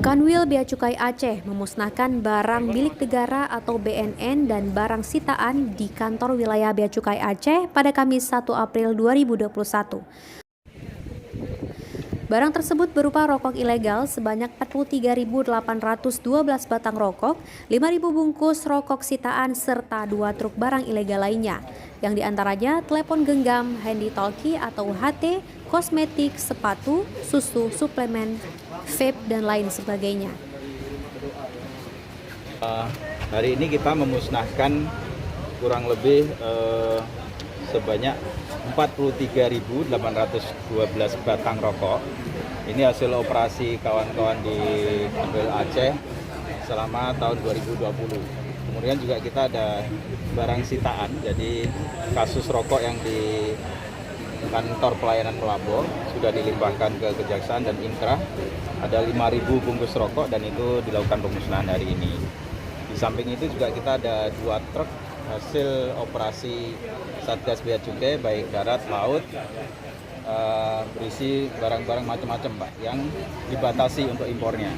Kanwil Bea Cukai Aceh memusnahkan barang milik negara atau BNN dan barang sitaan di kantor wilayah Bea Cukai Aceh pada Kamis 1 April 2021. Barang tersebut berupa rokok ilegal sebanyak 43.812 batang rokok, 5.000 bungkus rokok sitaan, serta 2 truk barang ilegal lainnya, yang diantaranya telepon genggam, handy-talkie atau HT, kosmetik, sepatu, susu, suplemen, vape, dan lain sebagainya. Hari ini kita memusnahkan kurang lebih sebanyak 43.812 batang rokok. Ini hasil operasi kawan-kawan di Kanwil Aceh selama tahun 2020. Kemudian juga kita ada barang sitaan, jadi kasus rokok yang di kantor pelayanan Melabo sudah dilimpahkan ke Kejaksaan dan Inkrah. Ada 5.000 bungkus rokok dan itu dilakukan pemusnahan hari ini. Di samping itu juga kita ada 2 truk hasil operasi Satgas Bea Cukai baik darat, laut, berisi barang-barang macam-macam, Pak, yang dibatasi untuk impornya.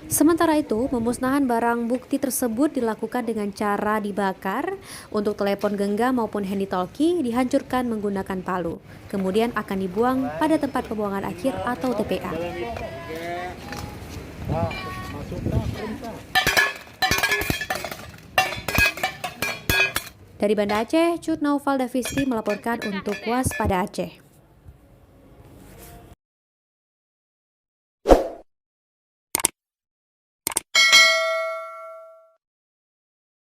Sementara itu, pemusnahan barang bukti tersebut dilakukan dengan cara dibakar. Untuk telepon genggam maupun handy-talkie dihancurkan menggunakan palu, kemudian akan dibuang pada tempat pembuangan akhir atau TPA. Dari Banda Aceh, Cut Naufal Davisti melaporkan untuk Waspada Aceh.